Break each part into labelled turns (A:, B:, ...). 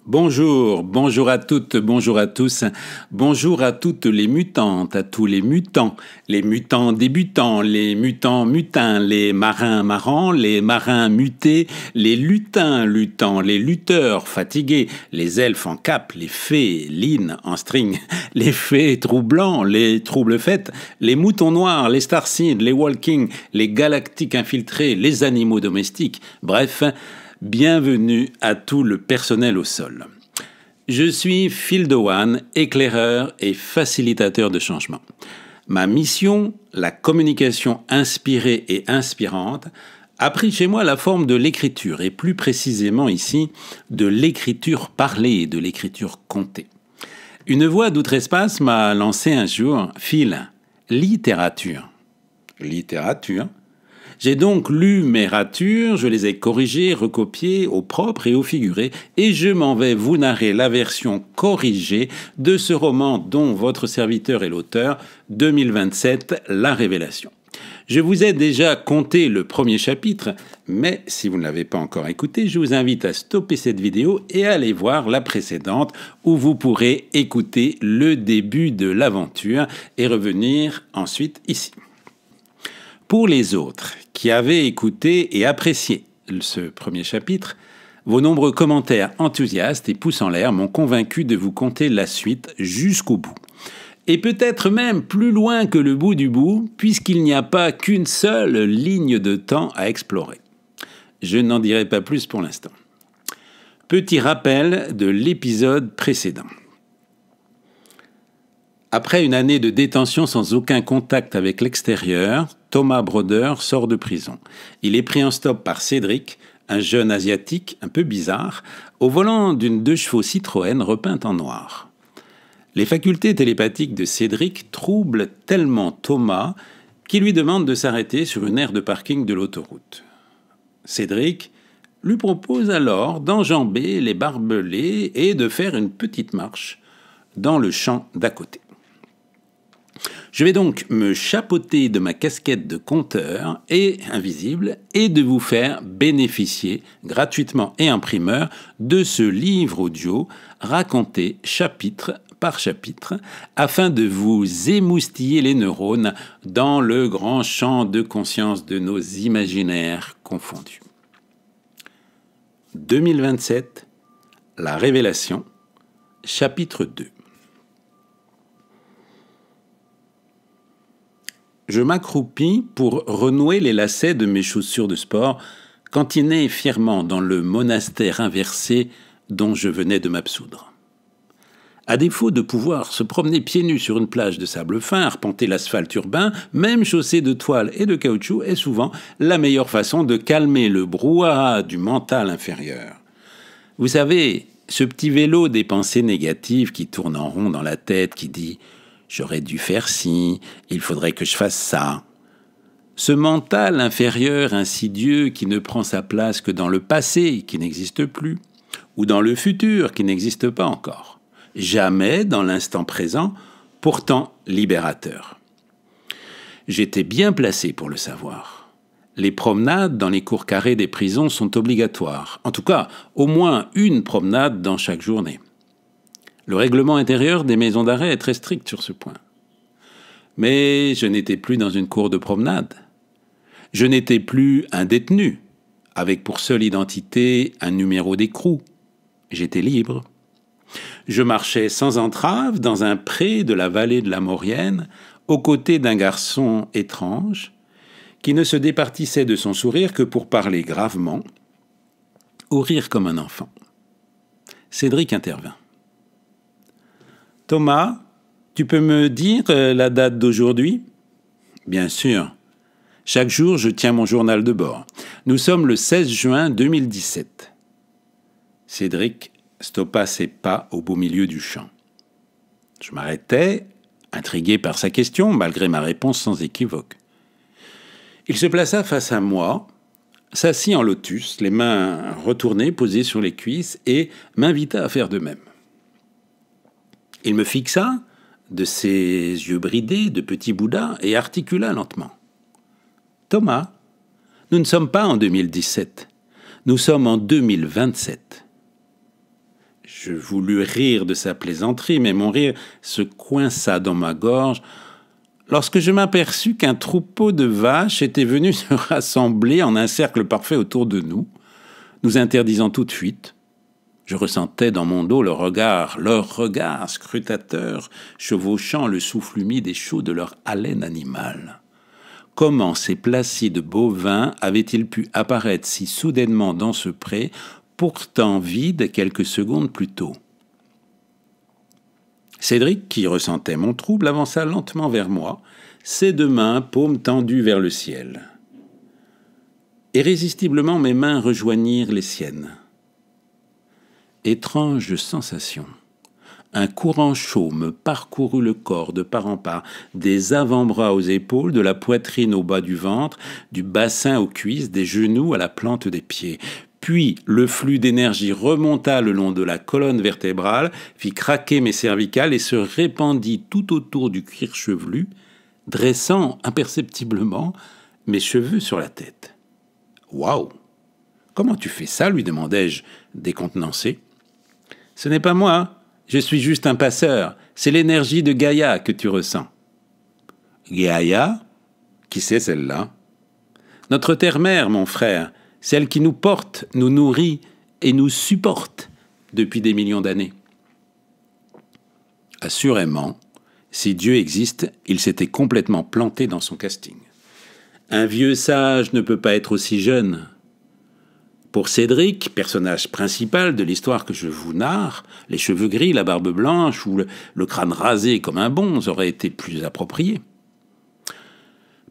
A: Bonjour, bonjour à toutes, bonjour à tous, bonjour à toutes les mutantes, à tous les mutants débutants, les mutants mutins, les marins marrants, les marins mutés, les lutins lutants, les lutteurs fatigués, les elfes en cape, les fées lines en string, les fées troublants, les troubles fêtes, les moutons noirs, les starseeds, les walkings, les galactiques infiltrés, les animaux domestiques, bref. Bienvenue à tout le personnel au sol. Je suis Phil Dowan, éclaireur et facilitateur de changement. Ma mission, la communication inspirée et inspirante, a pris chez moi la forme de l'écriture, et plus précisément ici, de l'écriture parlée et de l'écriture contée. Une voix d'outre-espace m'a lancé un jour « Phil, littérature ». Littérature ? J'ai donc lu mes ratures, je les ai corrigées, recopiées au propre et au figuré, et je m'en vais vous narrer la version corrigée de ce roman dont votre serviteur est l'auteur, 2027, La Révélation. Je vous ai déjà conté le premier chapitre, mais si vous ne l'avez pas encore écouté, je vous invite à stopper cette vidéo et à aller voir la précédente où vous pourrez écouter le début de l'aventure et revenir ensuite ici. Pour les autres qui avaient écouté et apprécié ce premier chapitre, vos nombreux commentaires enthousiastes et pouces en l'air m'ont convaincu de vous conter la suite jusqu'au bout. Et peut-être même plus loin que le bout du bout, puisqu'il n'y a pas qu'une seule ligne de temps à explorer. Je n'en dirai pas plus pour l'instant. Petit rappel de l'épisode précédent. Après une année de détention sans aucun contact avec l'extérieur, Thomas Broder sort de prison. Il est pris en stop par Cédric, un jeune asiatique un peu bizarre, au volant d'une 2 chevaux Citroën repeinte en noir. Les facultés télépathiques de Cédric troublent tellement Thomas qu'il lui demande de s'arrêter sur une aire de parking de l'autoroute. Cédric lui propose alors d'enjamber les barbelés et de faire une petite marche dans le champ d'à côté. Je vais donc me chapeauter de ma casquette de conteur et invisible et de vous faire bénéficier gratuitement et en primeur de ce livre audio raconté chapitre par chapitre afin de vous émoustiller les neurones dans le grand champ de conscience de nos imaginaires confondus. 2027, La Révélation, chapitre 2. Je m'accroupis pour renouer les lacets de mes chaussures de sport, cantiner fièrement dans le monastère inversé dont je venais de m'absoudre. À défaut de pouvoir se promener pieds nus sur une plage de sable fin, arpenter l'asphalte urbain, même chaussé de toile et de caoutchouc est souvent la meilleure façon de calmer le brouhaha du mental inférieur. Vous savez, ce petit vélo des pensées négatives qui tourne en rond dans la tête, qui dit « j'aurais dû faire ci, il faudrait que je fasse ça ». Ce mental inférieur insidieux qui ne prend sa place que dans le passé qui n'existe plus, ou dans le futur qui n'existe pas encore, jamais dans l'instant présent, pourtant libérateur. J'étais bien placé pour le savoir. Les promenades dans les cours carrés des prisons sont obligatoires, en tout cas au moins une promenade dans chaque journée. Le règlement intérieur des maisons d'arrêt est très strict sur ce point. Mais je n'étais plus dans une cour de promenade. Je n'étais plus un détenu, avec pour seule identité un numéro d'écrou. J'étais libre. Je marchais sans entrave dans un pré de la vallée de la Maurienne, aux côtés d'un garçon étrange, qui ne se départissait de son sourire que pour parler gravement, ou rire comme un enfant. Cédric intervint. « Thomas, tu peux me dire la date d'aujourd'hui ?»« Bien sûr. Chaque jour, je tiens mon journal de bord. Nous sommes le 16 juin 2017. » Cédric stoppa ses pas au beau milieu du champ. Je m'arrêtai, intrigué par sa question, malgré ma réponse sans équivoque. Il se plaça face à moi, s'assit en lotus, les mains retournées, posées sur les cuisses, et m'invita à faire de même. Il me fixa de ses yeux bridés de petit Bouddha et articula lentement. « Thomas, nous ne sommes pas en 2017, nous sommes en 2027. » Je voulus rire de sa plaisanterie, mais mon rire se coinça dans ma gorge lorsque je m'aperçus qu'un troupeau de vaches était venu se rassembler en un cercle parfait autour de nous, nous interdisant toute fuite. Je ressentais dans mon dos leur regard scrutateur, chevauchant le souffle humide et chaud de leur haleine animale. Comment ces placides bovins avaient-ils pu apparaître si soudainement dans ce pré, pourtant vide quelques secondes plus tôt? Cédric, qui ressentait mon trouble, avança lentement vers moi, ses deux mains, paumes tendues vers le ciel. Irrésistiblement, mes mains rejoignirent les siennes. Étrange sensation. Un courant chaud me parcourut le corps de part en part, des avant-bras aux épaules, de la poitrine au bas du ventre, du bassin aux cuisses, des genoux à la plante des pieds. Puis le flux d'énergie remonta le long de la colonne vertébrale, fit craquer mes cervicales et se répandit tout autour du cuir chevelu, dressant imperceptiblement mes cheveux sur la tête. « Waouh! Comment tu fais ça ?» lui demandai-je, décontenancé. « Ce n'est pas moi, je suis juste un passeur. C'est l'énergie de Gaïa que tu ressens. »« Gaïa ? Qui c'est celle-là ?»« Notre terre-mère, mon frère, celle qui nous porte, nous nourrit et nous supporte depuis des millions d'années. » Assurément, si Dieu existe, il s'était complètement planté dans son casting. Un vieux sage ne peut pas être aussi jeune. Pour Cédric, personnage principal de l'histoire que je vous narre, les cheveux gris, la barbe blanche ou le crâne rasé comme un bonze auraient été plus appropriés.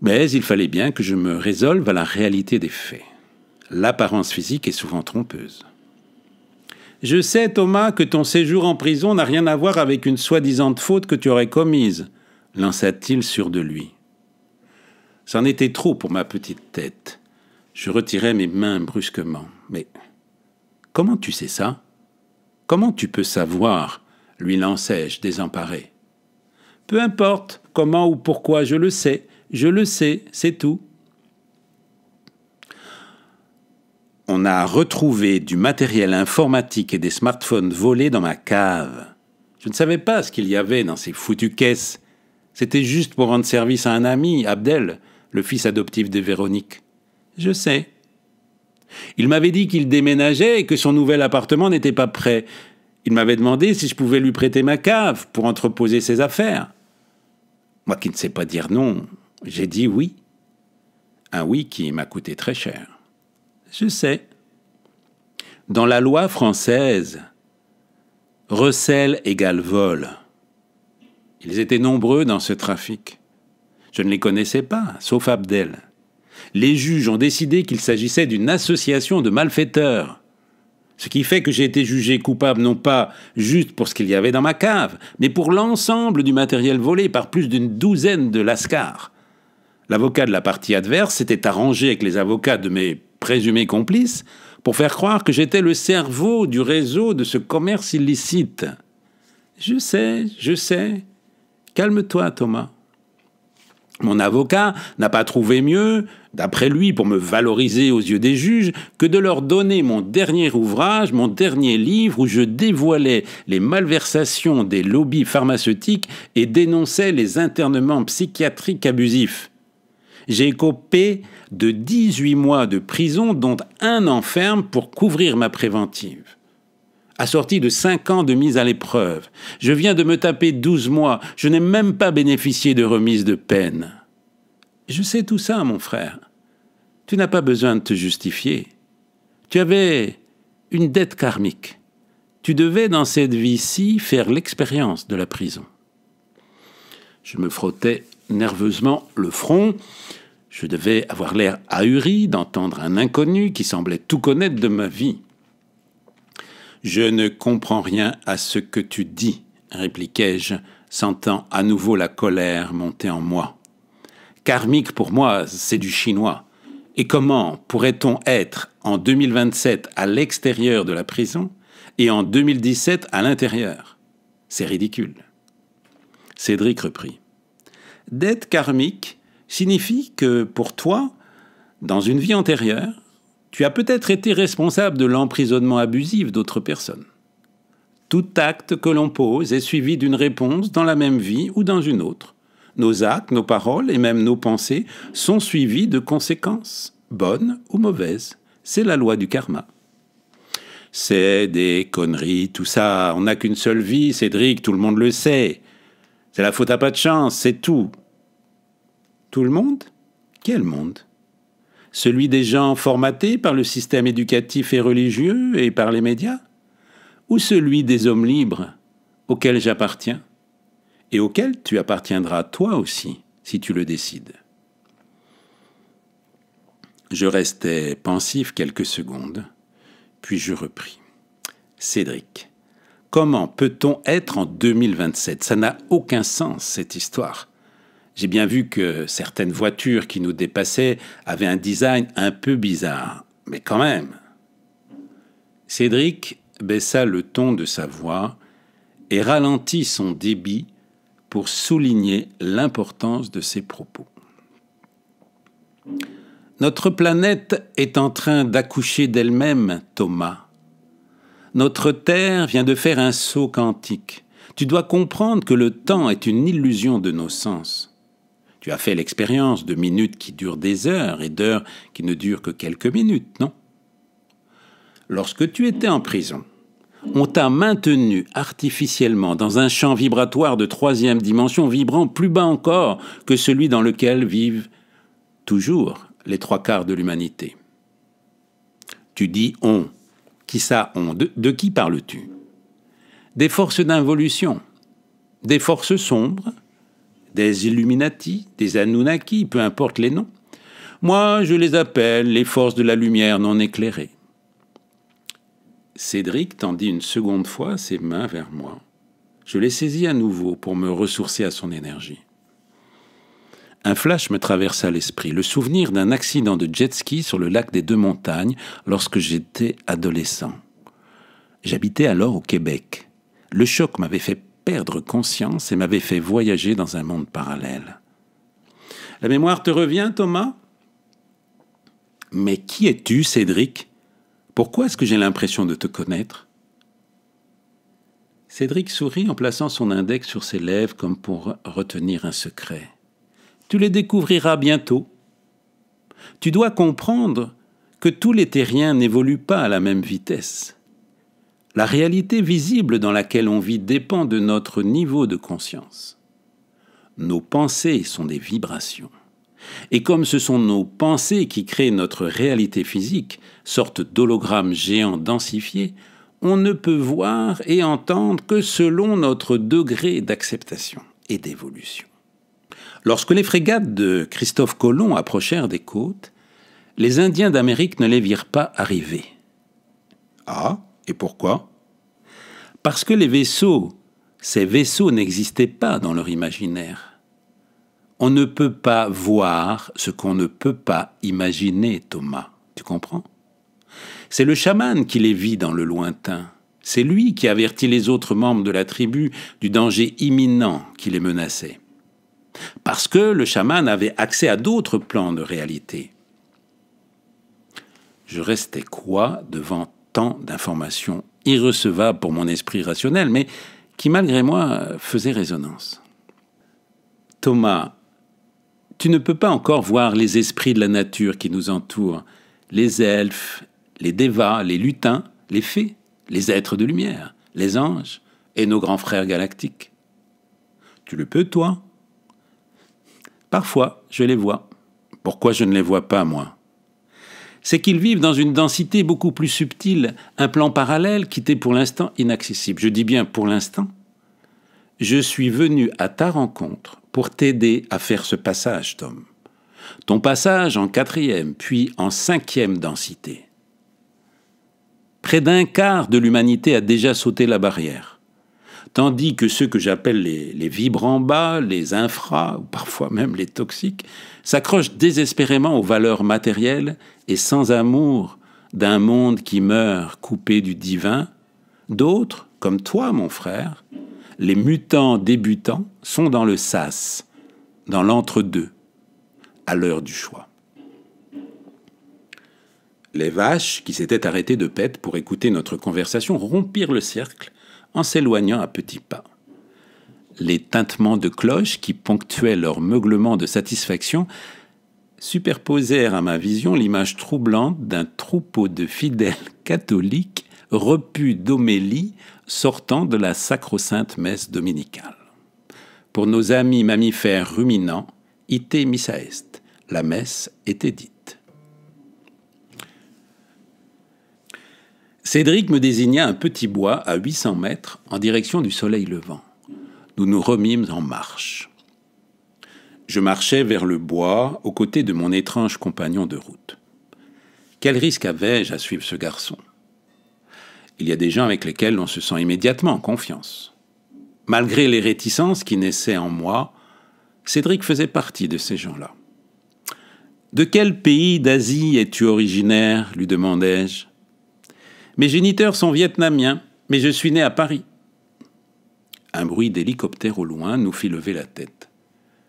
A: Mais il fallait bien que je me résolve à la réalité des faits. L'apparence physique est souvent trompeuse. « Je sais, Thomas, que ton séjour en prison n'a rien à voir avec une soi-disant faute que tu aurais commise, » lança-t-il sûr de lui. C'en était trop pour ma petite tête. Je retirai mes mains brusquement. « Mais comment tu sais ça? Comment tu peux savoir ?» lui lançai-je, désemparé. « Peu importe comment ou pourquoi, je le sais, c'est tout. » On a retrouvé du matériel informatique et des smartphones volés dans ma cave. Je ne savais pas ce qu'il y avait dans ces foutues caisses. C'était juste pour rendre service à un ami, Abdel, le fils adoptif de Véronique. Je sais. Il m'avait dit qu'il déménageait et que son nouvel appartement n'était pas prêt. Il m'avait demandé si je pouvais lui prêter ma cave pour entreposer ses affaires. Moi qui ne sais pas dire non, j'ai dit oui. Un oui qui m'a coûté très cher. Je sais. Dans la loi française, recel égale vol. Ils étaient nombreux dans ce trafic. Je ne les connaissais pas, sauf Abdel. Les juges ont décidé qu'il s'agissait d'une association de malfaiteurs. Ce qui fait que j'ai été jugé coupable non pas juste pour ce qu'il y avait dans ma cave, mais pour l'ensemble du matériel volé par plus d'une douzaine de lascars. L'avocat de la partie adverse s'était arrangé avec les avocats de mes présumés complices pour faire croire que j'étais le cerveau du réseau de ce commerce illicite. Je sais. Calme-toi, Thomas. Mon avocat n'a pas trouvé mieux, d'après lui, pour me valoriser aux yeux des juges, que de leur donner mon dernier ouvrage, mon dernier livre, où je dévoilais les malversations des lobbies pharmaceutiques et dénonçais les internements psychiatriques abusifs. J'ai écopé de 18 mois de prison, dont 1 an ferme pour couvrir ma préventive. Assorti de 5 ans de mise à l'épreuve. Je viens de me taper 12 mois. Je n'ai même pas bénéficié de remise de peine. Je sais tout ça, mon frère. Tu n'as pas besoin de te justifier. Tu avais une dette karmique. Tu devais, dans cette vie-ci, faire l'expérience de la prison. Je me frottais nerveusement le front. Je devais avoir l'air ahuri d'entendre un inconnu qui semblait tout connaître de ma vie. « Je ne comprends rien à ce que tu dis, » répliquai-je, sentant à nouveau la colère monter en moi. « Karmique, pour moi, c'est du chinois. Et comment pourrait-on être en 2027 à l'extérieur de la prison et en 2017 à l'intérieur? C'est ridicule. » Cédric reprit. « Dette karmique signifie que, pour toi, dans une vie antérieure, tu as peut-être été responsable de l'emprisonnement abusif d'autres personnes. Tout acte que l'on pose est suivi d'une réponse dans la même vie ou dans une autre. Nos actes, nos paroles et même nos pensées sont suivis de conséquences, bonnes ou mauvaises. C'est la loi du karma. C'est des conneries, tout ça. On n'a qu'une seule vie, Cédric, tout le monde le sait. C'est la faute à pas de chance, c'est tout. Tout le monde ? Quel monde ? Celui des gens formatés par le système éducatif et religieux et par les médias ? Ou celui des hommes libres, auxquels j'appartiens ? Et auquel tu appartiendras toi aussi, si tu le décides. Je restai pensif quelques secondes, puis je repris. Cédric, comment peut-on être en 2027 ? Ça n'a aucun sens, cette histoire. J'ai bien vu que certaines voitures qui nous dépassaient avaient un design un peu bizarre, mais quand même. Cédric baissa le ton de sa voix et ralentit son débit pour souligner l'importance de ses propos. Notre planète est en train d'accoucher d'elle-même, Thomas. Notre Terre vient de faire un saut quantique. Tu dois comprendre que le temps est une illusion de nos sens. Tu as fait l'expérience de minutes qui durent des heures et d'heures qui ne durent que quelques minutes, non ? Lorsque tu étais en prison, on t'a maintenu artificiellement dans un champ vibratoire de 3e dimension vibrant plus bas encore que celui dans lequel vivent toujours les 3/4 de l'humanité. Tu dis « on ». Qui ça, on ? De qui parles-tu ? Des forces d'involution, des forces sombres, des Illuminati, des Anunnaki, peu importe les noms. Moi, je les appelle les forces de la lumière non éclairée. Cédric tendit une seconde fois ses mains vers moi. Je les saisis à nouveau pour me ressourcer à son énergie. Un flash me traversa l'esprit, le souvenir d'un accident de jet-ski sur le lac des Deux Montagnes lorsque j'étais adolescent. J'habitais alors au Québec. Le choc m'avait fait perdre conscience et m'avait fait voyager dans un monde parallèle. La mémoire te revient, Thomas ? Mais qui es-tu, Cédric ? Pourquoi est-ce que j'ai l'impression de te connaître ? Cédric sourit en plaçant son index sur ses lèvres comme pour retenir un secret. Tu les découvriras bientôt. Tu dois comprendre que tous les terriens n'évoluent pas à la même vitesse. La réalité visible dans laquelle on vit dépend de notre niveau de conscience. Nos pensées sont des vibrations. Et comme ce sont nos pensées qui créent notre réalité physique, sorte d'hologramme géant densifié, on ne peut voir et entendre que selon notre degré d'acceptation et d'évolution. Lorsque les frégates de Christophe Colomb approchèrent des côtes, les Indiens d'Amérique ne les virent pas arriver. Ah, et pourquoi ? Parce que ces vaisseaux n'existaient pas dans leur imaginaire. On ne peut pas voir ce qu'on ne peut pas imaginer, Thomas. Tu comprends ? C'est le chaman qui les vit dans le lointain. C'est lui qui avertit les autres membres de la tribu du danger imminent qui les menaçait. Parce que le chaman avait accès à d'autres plans de réalité. Je restais quoi devant tant d'informations irrecevables pour mon esprit rationnel, mais qui, malgré moi, faisaient résonance. Thomas, tu ne peux pas encore voir les esprits de la nature qui nous entourent, les elfes, les dévas, les lutins, les fées, les êtres de lumière, les anges et nos grands frères galactiques. Tu le peux, toi ? Parfois, je les vois. Pourquoi je ne les vois pas, moi ? C'est qu'ils vivent dans une densité beaucoup plus subtile, un plan parallèle qui t'est pour l'instant inaccessible. Je dis bien pour l'instant. Je suis venu à ta rencontre pour t'aider à faire ce passage, Tom. Ton passage en 4e, puis en 5e densité. Près d'un quart de l'humanité a déjà sauté la barrière, tandis que ceux que j'appelle les vibrants bas, les infras, ou parfois même les toxiques, s'accrochent désespérément aux valeurs matérielles et sans amour d'un monde qui meurt coupé du divin. D'autres, comme toi, mon frère, les mutants débutants, sont dans le sas, dans l'entre-deux, à l'heure du choix. Les vaches, qui s'étaient arrêtées de paître pour écouter notre conversation, rompirent le cercle en s'éloignant à petits pas. Les tintements de cloches qui ponctuaient leur meuglement de satisfaction superposèrent à ma vision l'image troublante d'un troupeau de fidèles catholiques repus d'homélie sortant de la sacro-sainte messe dominicale. Pour nos amis mammifères ruminants, ite missa est, la messe était dite. Cédric me désigna un petit bois à 800 mètres en direction du soleil levant. Nous nous remîmes en marche. Je marchais vers le bois aux côtés de mon étrange compagnon de route. Quel risque avais-je à suivre ce garçon ? Il y a des gens avec lesquels on se sent immédiatement en confiance. Malgré les réticences qui naissaient en moi, Cédric faisait partie de ces gens-là. « De quel pays d'Asie es-tu originaire » lui demandai-je. « Mes géniteurs sont vietnamiens, mais je suis né à Paris. » Un bruit d'hélicoptère au loin nous fit lever la tête.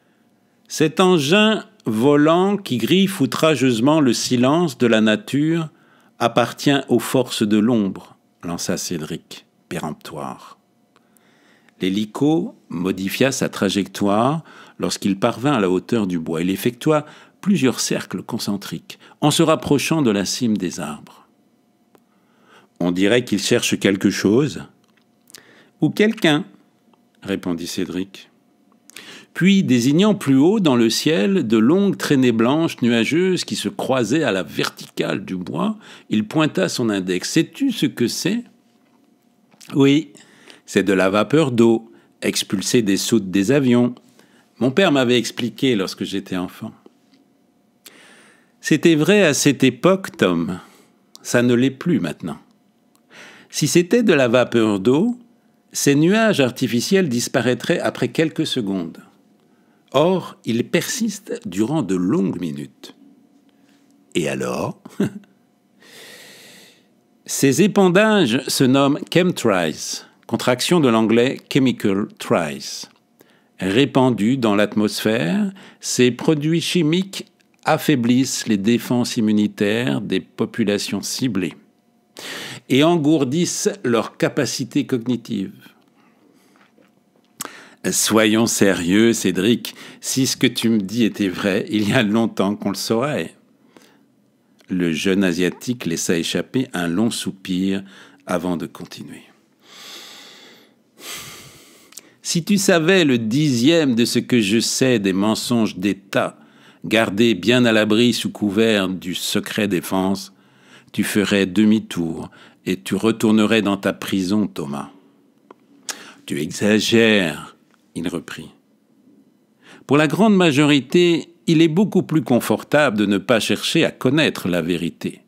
A: « Cet engin volant qui griffe outrageusement le silence de la nature appartient aux forces de l'ombre, » lança Cédric, péremptoire. L'hélico modifia sa trajectoire lorsqu'il parvint à la hauteur du bois. Il effectua plusieurs cercles concentriques en se rapprochant de la cime des arbres. « On dirait qu'il cherche quelque chose. »« Ou quelqu'un, » répondit Cédric. Puis, désignant plus haut dans le ciel de longues traînées blanches nuageuses qui se croisaient à la verticale du bois, il pointa son index. « Sais-tu ce que c'est ?»« Oui, c'est de la vapeur d'eau, expulsée des soutes des avions. Mon père m'avait expliqué lorsque j'étais enfant. » C'était vrai à cette époque, Tom. Ça ne l'est plus maintenant. Si c'était de la vapeur d'eau, ces nuages artificiels disparaîtraient après quelques secondes. Or, ils persistent durant de longues minutes. Et alors ? Ces épandages se nomment chemtrails, contraction de l'anglais chemical trails. Répandus dans l'atmosphère, ces produits chimiques affaiblissent les défenses immunitaires des populations ciblées et engourdissent leurs capacités cognitives. Soyons sérieux, Cédric, si ce que tu me dis était vrai, il y a longtemps qu'on le saurait. Le jeune Asiatique laissa échapper un long soupir avant de continuer. Si tu savais le 10e de ce que je sais des mensonges d'État, gardés bien à l'abri sous couvert du secret défense, tu ferais demi-tour et tu retournerais dans ta prison, Thomas. Tu exagères, il reprit. Pour la grande majorité, il est beaucoup plus confortable de ne pas chercher à connaître la vérité.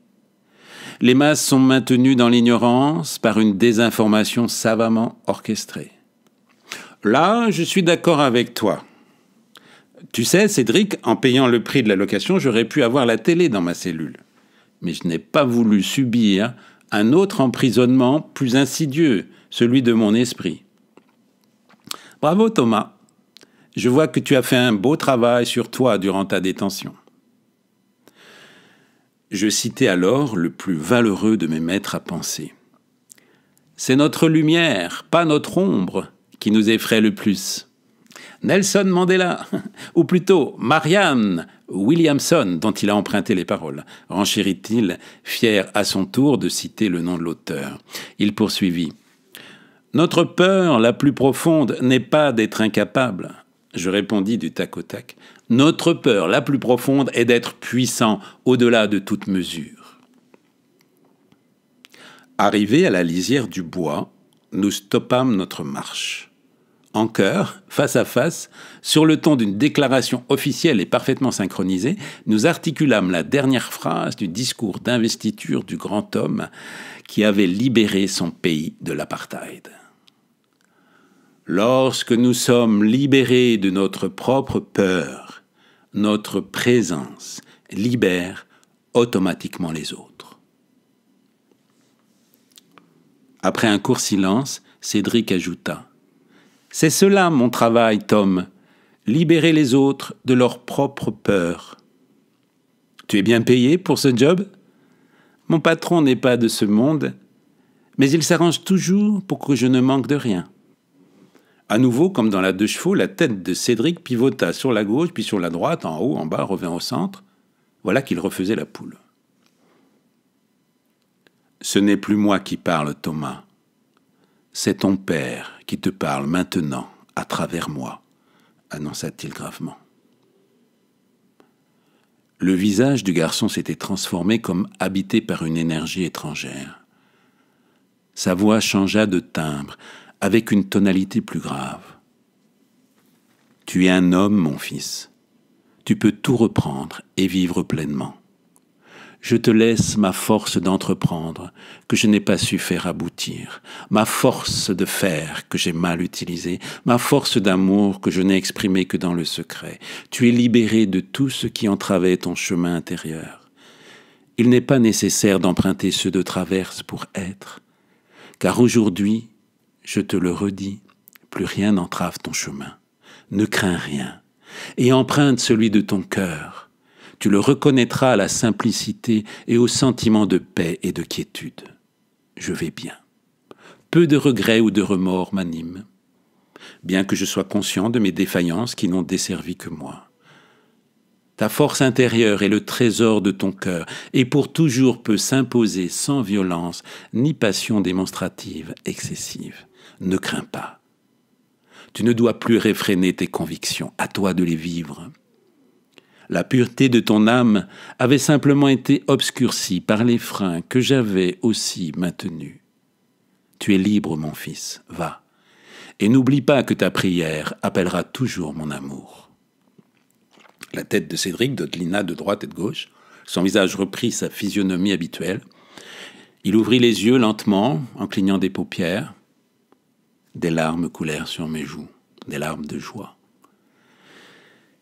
A: Les masses sont maintenues dans l'ignorance par une désinformation savamment orchestrée. Là, je suis d'accord avec toi. Tu sais, Cédric, en payant le prix de la location, j'aurais pu avoir la télé dans ma cellule. Mais je n'ai pas voulu subir un autre emprisonnement plus insidieux, celui de mon esprit. Bravo Thomas, je vois que tu as fait un beau travail sur toi durant ta détention. Je citai alors le plus valeureux de mes maîtres à penser. C'est notre lumière, pas notre ombre, qui nous effraie le plus. Nelson Mandela, ou plutôt Marianne Williamson, dont il a emprunté les paroles, renchérit-il, fier à son tour de citer le nom de l'auteur. Il poursuivit. Notre peur la plus profonde n'est pas d'être incapable. Je répondis du tac au tac. Notre peur la plus profonde est d'être puissant au-delà de toute mesure. Arrivés à la lisière du bois, nous stoppâmes notre marche. En chœur, face à face, sur le ton d'une déclaration officielle et parfaitement synchronisée, nous articulâmes la dernière phrase du discours d'investiture du grand homme qui avait libéré son pays de l'apartheid. Lorsque nous sommes libérés de notre propre peur, notre présence libère automatiquement les autres. Après un court silence, Cédric ajouta « C'est cela mon travail, Tom, libérer les autres de leur propre peur. » « Tu es bien payé pour ce job ? Mon patron n'est pas de ce monde, Mais il s'arrange toujours pour que je ne manque de rien. À nouveau, comme dans la 2 chevaux, la tête de Cédric pivota sur la gauche, puis sur la droite, en haut, en bas, revint au centre. Voilà qu'il refaisait la poule. « Ce n'est plus moi qui parle, Thomas. C'est ton père qui te parle maintenant, à travers moi, » annonça-t-il gravement. Le visage du garçon s'était transformé comme habité par une énergie étrangère. Sa voix changea de timbre, avec une tonalité plus grave. « Tu es un homme, mon fils. Tu peux tout reprendre et vivre pleinement. Je te laisse ma force d'entreprendre que je n'ai pas su faire aboutir, ma force de faire que j'ai mal utilisée, ma force d'amour que je n'ai exprimée que dans le secret. Tu es libéré de tout ce qui entravait ton chemin intérieur. Il n'est pas nécessaire d'emprunter ceux de traverse pour être, car aujourd'hui, je te le redis, plus rien n'entrave ton chemin. Ne crains rien et emprunte celui de ton cœur. Tu le reconnaîtras à la simplicité et au sentiment de paix et de quiétude. Je vais bien. Peu de regrets ou de remords m'animent, bien que je sois conscient de mes défaillances qui n'ont desservi que moi. Ta force intérieure est le trésor de ton cœur, et pour toujours peut s'imposer sans violence ni passion démonstrative excessive. Ne crains pas. Tu ne dois plus réfréner tes convictions, à toi de les vivre. La pureté de ton âme avait simplement été obscurcie par les freins que j'avais aussi maintenus. Tu es libre, mon fils, va, et n'oublie pas que ta prière appellera toujours mon amour. » La tête de Cédric dodelina de droite et de gauche, son visage reprit sa physionomie habituelle. Il ouvrit les yeux lentement, en clignant des paupières. Des larmes coulèrent sur mes joues, des larmes de joie.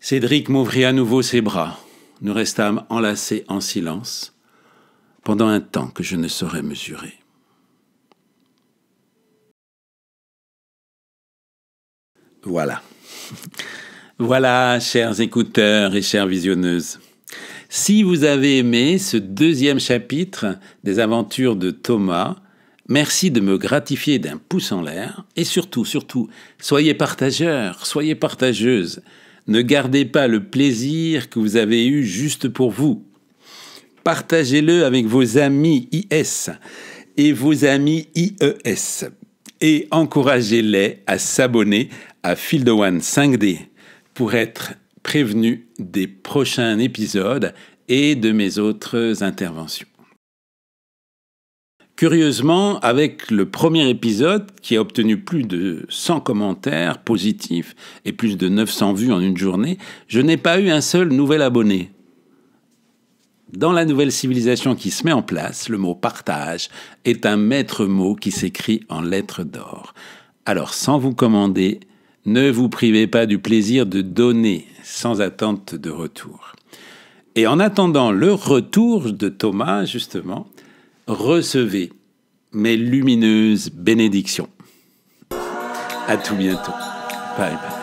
A: Cédric m'ouvrit à nouveau ses bras. Nous restâmes enlacés en silence pendant un temps que je ne saurais mesurer. Voilà. Voilà, chers écouteurs et chères visionneuses. Si vous avez aimé ce 2e chapitre des aventures de Thomas, merci de me gratifier d'un pouce en l'air et surtout, soyez partageurs, soyez partageuses. Ne gardez pas le plaisir que vous avez eu juste pour vous. Partagez-le avec vos amis IS et vos amis IES et encouragez-les à s'abonner à Fil de One 5D pour être prévenus des prochains épisodes et de mes autres interventions. Curieusement, avec le premier épisode, qui a obtenu plus de 100 commentaires positifs et plus de 900 vues en une journée, je n'ai pas eu un seul nouvel abonné. Dans la nouvelle civilisation qui se met en place, le mot « partage » est un maître mot qui s'écrit en lettres d'or. Alors, sans vous commander, ne vous privez pas du plaisir de donner sans attente de retour. Et en attendant le retour de Thomas, justement, recevez mes lumineuses bénédictions. À tout bientôt. Bye bye.